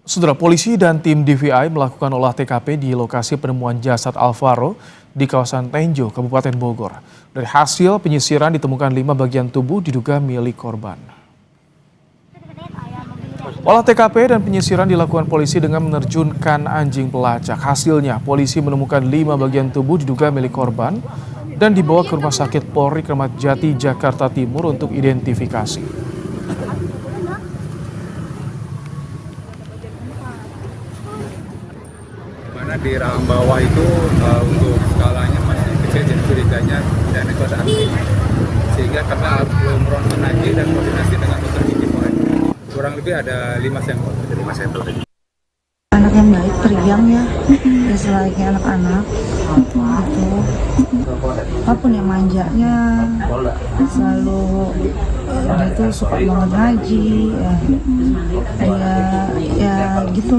Saudara, polisi dan tim DVI melakukan olah TKP di lokasi penemuan jasad Alvaro di kawasan Tenjo, Kabupaten Bogor. Dari hasil penyisiran ditemukan 5 bagian tubuh diduga milik korban. Olah TKP dan penyisiran dilakukan polisi dengan menerjunkan anjing pelacak. Hasilnya, polisi menemukan 5 bagian tubuh diduga milik korban dan dibawa ke Rumah Sakit Polri Kramat Jati, Jakarta Timur untuk identifikasi. Mana di rahang bawah itu untuk skalanya masih kecil, jadi ceritanya dan itu ada anjing, sehingga karena belum ronsen lagi dan koordinasi dengan dokter gigi forensik, kurang lebih ada 5 sampel. Anak yang baik, periang ya, selainnya anak-anak gitu, apapun yang manjanya, selalu dia tuh suka banget ngaji, ya gitu,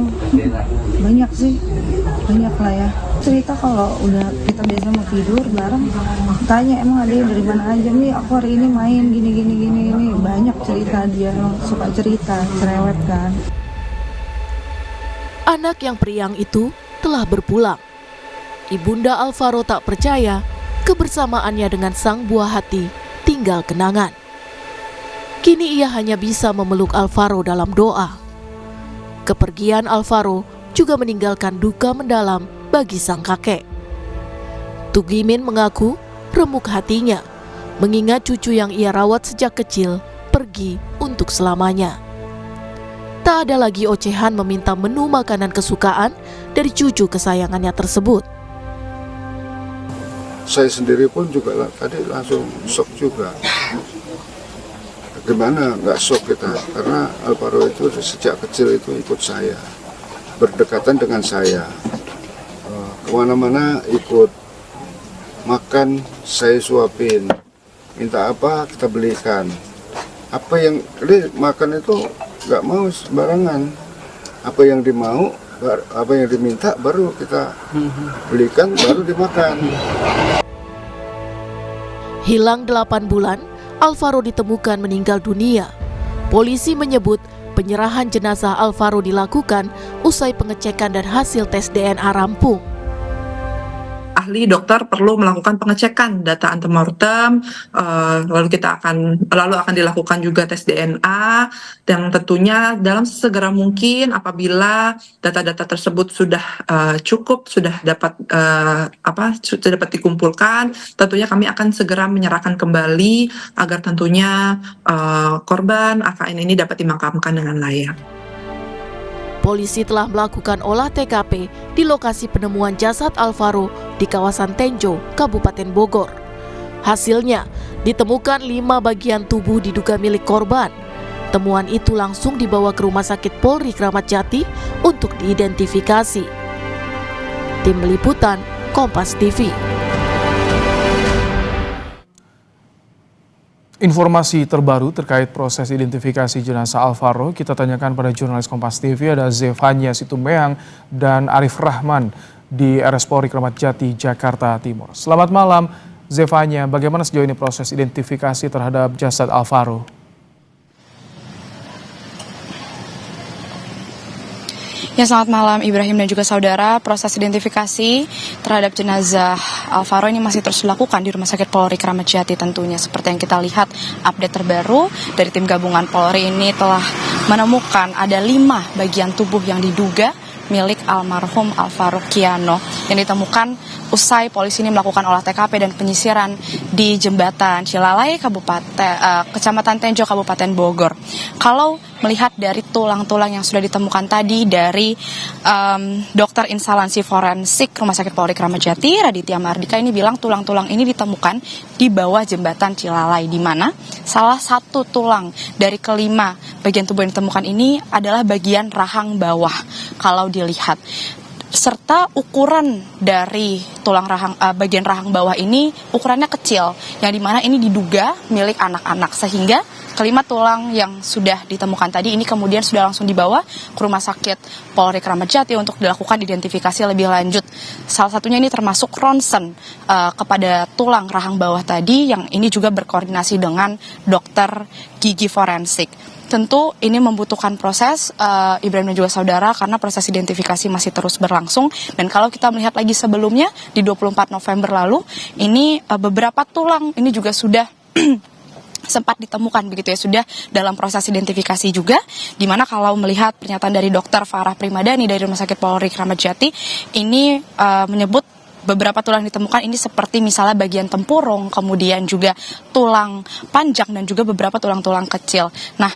banyak sih, banyak lah ya. Cerita kalau udah kita biasa mau tidur bareng, tanya emang ada dari mana aja nih, aku hari ini main gini, banyak cerita, dia suka cerita, cerewet kan. Anak yang periang itu telah berpulang. Ibunda Alvaro tak percaya kebersamaannya dengan sang buah hati tinggal kenangan. Kini ia hanya bisa memeluk Alvaro dalam doa. Kepergian Alvaro juga meninggalkan duka mendalam bagi sang kakek. Tugimin mengaku remuk hatinya mengingat cucu yang ia rawat sejak kecil pergi untuk selamanya. Tak ada lagi ocehan meminta menu makanan kesukaan dari cucu kesayangannya tersebut. Saya sendiri pun juga tadi langsung shock juga. Gimana nggak shock kita? Karena Alvaro itu sejak kecil itu ikut saya, berdekatan dengan saya. Kemana-mana ikut, makan saya suapin, minta apa kita belikan. Apa yang makan itu nggak mau sembarangan, apa yang dimau, apa yang diminta baru kita belikan, baru dimakan. Hilang 8 bulan, Alvaro ditemukan meninggal dunia. Polisi menyebut penyerahan jenazah Alvaro dilakukan usai pengecekan dan hasil tes DNA rampung. Ahli dokter perlu melakukan pengecekan data antemortem, lalu akan dilakukan juga tes DNA, dan tentunya dalam segera mungkin apabila data-data tersebut sudah cukup, sudah dapat dikumpulkan, tentunya kami akan segera menyerahkan kembali agar tentunya korban AKN ini dapat dimakamkan dengan layak. Polisi telah melakukan olah TKP di lokasi penemuan jasad Alvaro di kawasan Tenjo, Kabupaten Bogor. Hasilnya, ditemukan 5 bagian tubuh diduga milik korban. Temuan itu langsung dibawa ke Rumah Sakit Polri Kramat Jati untuk diidentifikasi. Tim Liputan, Kompas TV. Informasi terbaru terkait proses identifikasi jenazah Alvaro kita tanyakan pada jurnalis Kompas TV, ada Zefanya Situmeang dan Arif Rahman di RS Polri Kramat Jati, Jakarta Timur. Selamat malam Zefanya, bagaimana sejauh ini proses identifikasi terhadap jasad Alvaro? Ya, selamat malam Ibrahim dan juga saudara. Proses identifikasi terhadap jenazah Alvaro ini masih terus dilakukan di Rumah Sakit Polri Kramat Jati tentunya. Seperti yang kita lihat, update terbaru dari tim gabungan Polri ini telah menemukan ada 5 bagian tubuh yang diduga milik almarhum Alvaro Kiano yang ditemukan usai polisi ini melakukan olah TKP dan penyisiran di jembatan Cilalai, Kecamatan Tenjo, Kabupaten Bogor. Kalau melihat dari tulang-tulang yang sudah ditemukan tadi dari dokter instansi forensik Rumah Sakit Polri Kramat Jati, Raditya Mardika ini bilang tulang-tulang ini ditemukan di bawah jembatan Cilalai, di mana salah satu tulang dari kelima bagian tubuh yang ditemukan ini adalah bagian rahang bawah kalau dilihat. Serta ukuran dari bagian rahang bawah ini ukurannya kecil, yang dimana ini diduga milik anak-anak, sehingga kelima tulang yang sudah ditemukan tadi ini kemudian sudah langsung dibawa ke Rumah Sakit Polri Kramat Jati untuk dilakukan identifikasi lebih lanjut. Salah satunya ini termasuk ronsen kepada tulang rahang bawah tadi, yang ini juga berkoordinasi dengan dokter gigi forensik. tentu ini membutuhkan proses Ibrahim dan juga saudara karena proses identifikasi masih terus berlangsung. Dan kalau kita melihat lagi sebelumnya di 24 November lalu, ini beberapa tulang ini juga sudah sempat ditemukan begitu ya, sudah dalam proses identifikasi juga, dimana kalau melihat pernyataan dari Dokter Farah Primadani dari Rumah Sakit Polri Kramat Jati ini menyebut beberapa tulang ditemukan ini seperti misalnya bagian tempurung, kemudian juga tulang panjang dan juga beberapa tulang-tulang kecil. Nah,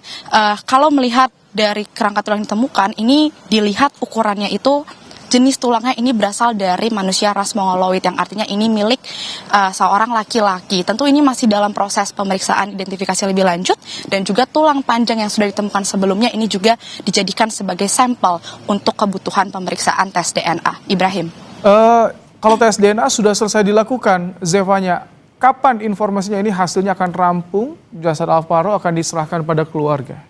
kalau melihat dari kerangka tulang ditemukan ini dilihat ukurannya itu jenis tulangnya ini berasal dari manusia ras Mongoloid, yang artinya ini milik seorang laki-laki. Tentu ini masih dalam proses pemeriksaan identifikasi lebih lanjut, dan juga tulang panjang yang sudah ditemukan sebelumnya ini juga dijadikan sebagai sampel untuk kebutuhan pemeriksaan tes DNA. Ibrahim. Kalau tes DNA sudah selesai dilakukan, Zevanya, kapan informasinya ini hasilnya akan rampung, jasad Alvaro akan diserahkan pada keluarga?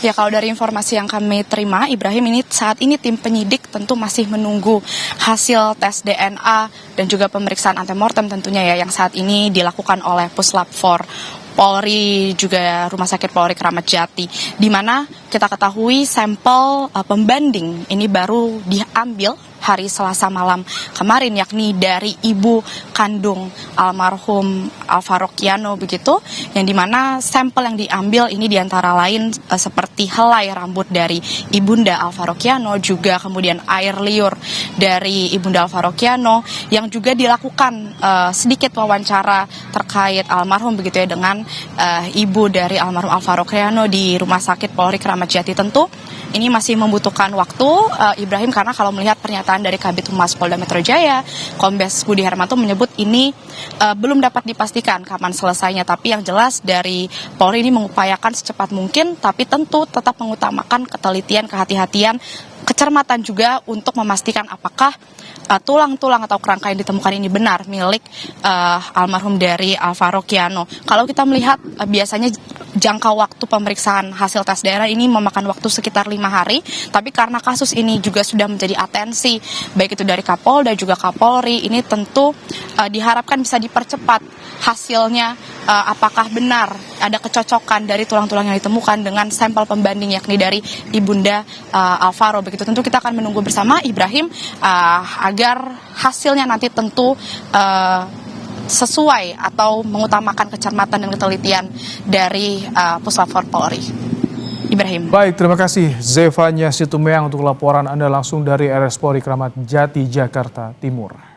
Ya, kalau dari informasi yang kami terima, Ibrahim, ini saat ini tim penyidik tentu masih menunggu hasil tes DNA dan juga pemeriksaan antemortem tentunya ya, yang saat ini dilakukan oleh Puslap 4 Polri juga Rumah Sakit Polri Kramat Jati, di mana kita ketahui sampel pembanding ini baru diambil hari Selasa malam kemarin, yakni dari ibu kandung almarhum Alvaro Kiano begitu, yang dimana sampel yang diambil ini diantara lain seperti helai rambut dari ibunda Alvaro Kiano, juga kemudian air liur dari ibunda Alvaro Kiano, yang juga dilakukan sedikit wawancara terkait almarhum begitu ya dengan ibu dari almarhum Alvaro Kiano di Rumah Sakit Polri Kramat Jati. Tentu ini masih membutuhkan waktu, Ibrahim, karena kalau melihat pernyataan dari Kabid Humas Polda Metro Jaya, Kombes Budi Hermanto menyebut ini belum dapat dipastikan kapan selesainya. Tapi yang jelas dari Polri ini mengupayakan secepat mungkin, tapi tentu tetap mengutamakan ketelitian, kehati-hatian, kecermatan juga untuk memastikan apakah tulang-tulang atau kerangka yang ditemukan ini benar milik almarhum dari Alvaro Kiano. Kalau kita melihat biasanya jangka waktu pemeriksaan hasil tes DNA ini memakan waktu sekitar 5 hari, tapi karena kasus ini juga sudah menjadi atensi baik itu dari Kapolda juga Kapolri, ini tentu diharapkan bisa dipercepat hasilnya, apakah benar ada kecocokan dari tulang-tulang yang ditemukan dengan sampel pembanding yakni dari ibunda Alvaro begitu. Tentu kita akan menunggu bersama, Ibrahim, agar hasilnya nanti tentu sesuai atau mengutamakan kecermatan dan ketelitian dari Puslap 4 Polri. Ibrahim. Baik, terima kasih Zevanya Situmeang untuk laporan Anda langsung dari RS Polri Kramat Jati, Jakarta Timur.